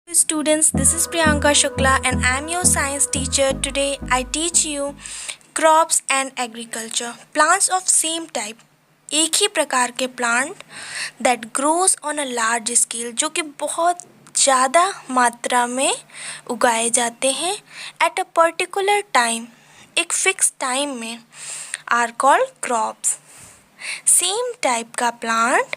Students, this is Priyanka Shukla and I am your science teacher. Today I teach you crops and agriculture. Plants of same type, एक ही प्रकार के plant that grows on a large scale, जो कि बहुत ज़्यादा मात्रा में उगाए जाते हैं at a particular time, एक फिक्स टाइम में, are called crops. Same type का प्लांट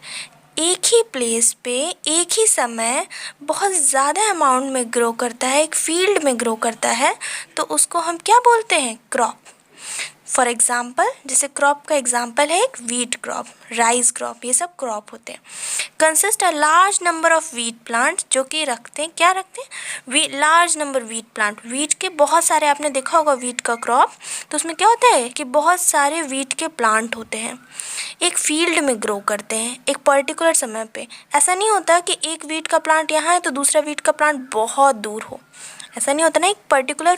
एक ही प्लेस पे एक ही समय बहुत ज़्यादा अमाउंट में ग्रो करता है, एक फील्ड में ग्रो करता है, तो उसको हम क्या बोलते हैं? क्रॉप. फॉर एग्ज़ाम्पल, जैसे क्रॉप का एग्ज़ाम्पल है एक वीट क्रॉप, राइस क्रॉप, ये सब क्रॉप होते हैं. Consist a large number of wheat plant, जो कि रखते हैं, क्या रखते हैं? Large number wheat plant. Wheat के बहुत सारे, आपने देखा होगा वीट का क्रॉप, तो उसमें क्या होता है कि बहुत सारे वीट के प्लांट होते हैं, एक फील्ड में ग्रो करते हैं एक पर्टिकुलर समय पे. ऐसा नहीं होता कि एक वीट का प्लांट यहाँ है तो दूसरा वीट का प्लांट बहुत दूर हो, ऐसा नहीं होता ना. एक पर्टिकुलर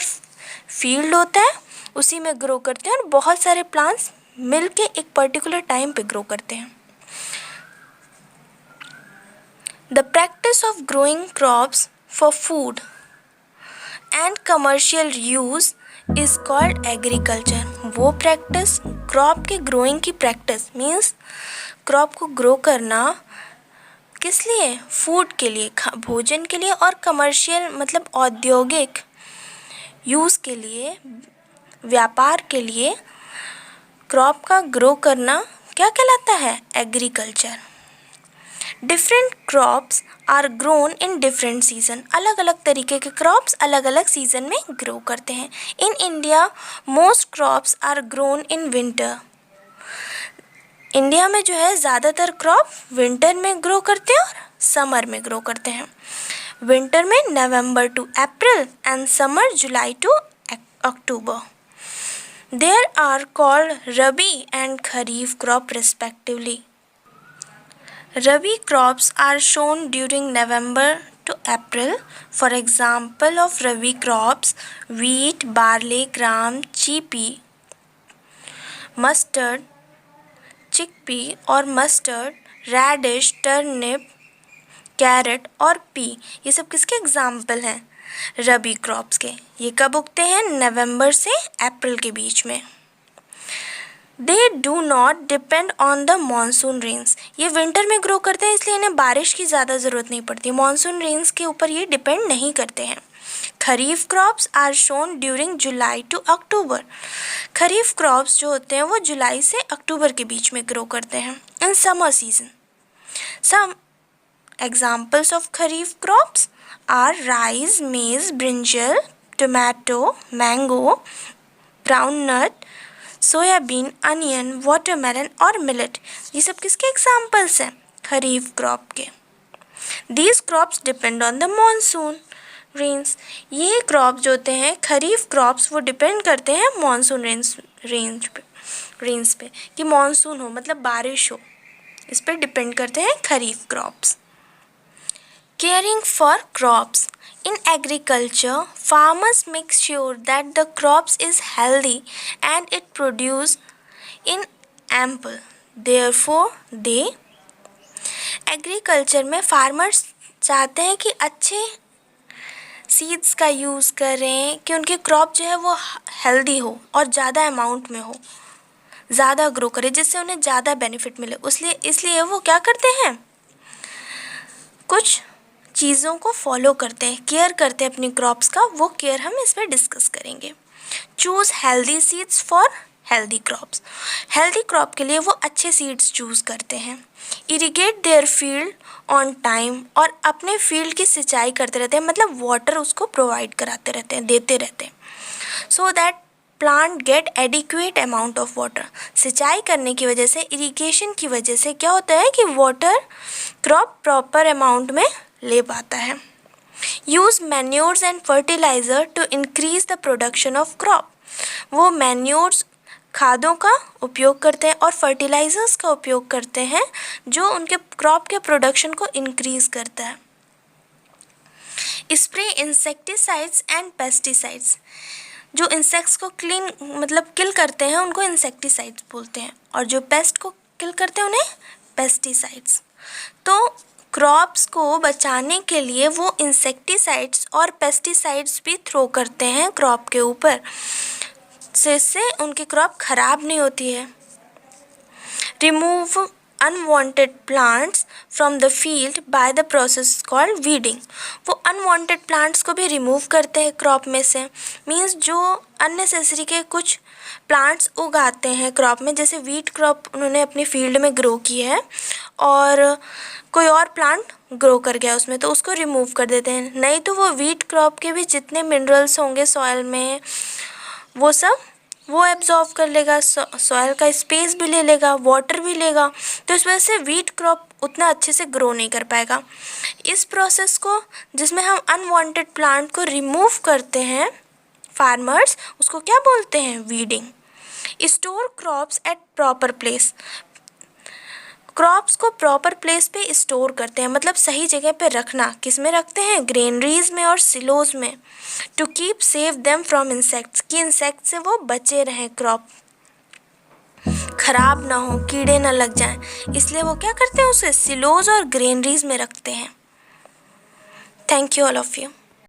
फील्ड होता है, उसी में ग्रो करते हैं और बहुत सारे प्लांट्स मिलके एक पर्टिकुलर टाइम पे ग्रो करते हैं. The practice of growing crops for food and commercial use is called agriculture. वो प्रैक्टिस, क्रॉप के ग्रोइंग की प्रैक्टिस मीन्स क्रॉप को ग्रो करना किस लिए? फूड के लिए, भोजन के लिए, और कमर्शियल मतलब औद्योगिक यूज़ के लिए, व्यापार के लिए क्रॉप का ग्रो करना क्या कहलाता है? Agriculture. Different crops are grown in different season. अलग अलग तरीके के क्रॉप्स अलग अलग सीजन में ग्रो करते हैं. In India most crops are grown in winter. India में जो है ज़्यादातर क्रॉप विंटर में ग्रो करते हैं और समर में ग्रो करते हैं. विंटर में November to April and summer July to October. There are called rabi and kharif crop respectively. Rabi crops are sown during November to April. For example of Rabi crops, wheat, barley, gram, chickpea, mustard, chickpea और mustard, radish, turnip, carrot और pea. ये सब किसके example हैं? रबी crops के. ये कब उगते हैं? नवंबर से अप्रैल के बीच में. They do not depend on the monsoon rains. ये विंटर में ग्रो करते हैं, इसलिए इन्हें बारिश की ज़्यादा ज़रूरत नहीं पड़ती. मानसून रेन्स के ऊपर ये डिपेंड नहीं करते हैं. Kharif crops are shown during July to October. Kharif crops जो होते हैं वो जुलाई से अक्टूबर के बीच में ग्रो करते हैं. In summer season some examples of kharif crops are rice, maize, brinjal, tomato, mango, groundnut, soybean, onion, watermelon और मिलेट. ये सब किसके एग्जाम्पल्स हैं? खरीफ क्रॉप के. These crops depend on the monsoon rains. ये क्रॉप जो होते हैं खरीफ क्रॉप्स, वो डिपेंड करते हैं मानसून रेन्स पे कि मानसून हो मतलब बारिश हो, इस पर डिपेंड करते हैं kharif crops. Caring for crops. In agriculture, farmers make sure that the crops is healthy and it produce in ample. Therefore, they agriculture में farmers चाहते हैं कि अच्छे सीड्स का यूज़ करें, कि उनके क्रॉप जो है वो हेल्दी हो और ज़्यादा अमाउंट में हो, ज़्यादा ग्रो करे, जिससे उन्हें ज़्यादा बेनिफिट मिले. इसलिए वो क्या करते हैं? कुछ चीज़ों को फॉलो करते हैं, केयर करते हैं अपनी क्रॉप्स का. वो केयर हम इसमें डिस्कस करेंगे. Choose healthy seeds for healthy crops. Healthy crop के लिए वो अच्छे सीड्स चूज़ करते हैं. Irrigate their field on time. और अपने फील्ड की सिंचाई करते रहते हैं, मतलब वाटर उसको प्रोवाइड कराते रहते हैं, देते रहते हैं. So that plant get adequate amount of water. सिंचाई करने की वजह से, इरिगेशन की वजह से क्या होता है कि वाटर क्रॉप प्रॉपर अमाउंट में ले पाता है. Use manures and fertiliser to increase the production of crop. वो मैन्योर्स, खादों का उपयोग करते हैं और फर्टिलाइजर्स का उपयोग करते हैं जो उनके क्रॉप के प्रोडक्शन को इंक्रीज करता है. Spray insecticides and pesticides. जो इंसेक्ट्स को किल करते हैं उनको इंसेक्टिसाइड्स बोलते हैं, और जो पेस्ट को किल करते हैं उन्हें पेस्टिसाइड्स. तो क्रॉप्स को बचाने के लिए वो इंसेक्टिसाइड्स और पेस्टिसाइड्स भी थ्रो करते हैं क्रॉप के ऊपर, जिससे उनकी क्रॉप खराब नहीं होती है। Remove unwanted plants from the field by the process called weeding. वो अनवांटेड प्लांट्स को भी रिमूव करते हैं क्रॉप में से। मीन्स जो अननेसेसरी के कुछ प्लांट्स उगाते हैं क्रॉप में, जैसे वीट क्रॉप उन्होंने अपनी फील्ड में ग्रो की है और कोई और प्लांट ग्रो कर गया उसमें, तो उसको रिमूव कर देते हैं। नहीं तो वो वीट क्रॉप के भी जितने मिनरल्स होंगे सॉइल में वो सब वो एब्जॉर्व कर लेगा, सॉइल का स्पेस भी ले लेगा, वाटर भी लेगा, तो इस वजह से वीट क्रॉप उतना अच्छे से ग्रो नहीं कर पाएगा। इस प्रोसेस को जिसमें हम अनवांटेड प्लांट को रिमूव करते हैं फार्मर्स, उसको क्या बोलते हैं? Weeding. Store crops at proper place. Crops को प्रॉपर प्लेस पे स्टोर करते हैं, मतलब सही जगह पे रखना। किस में रखते हैं? ग्रेनरीज में और सिलोज में। To keep save them from insects, कि इंसेक्ट से वो बचे रहें, क्रॉप खराब ना हो, कीड़े ना लग जाएं, इसलिए वो क्या करते हैं? उसे सिलोज और ग्रेनरीज में रखते हैं। Thank you all of you.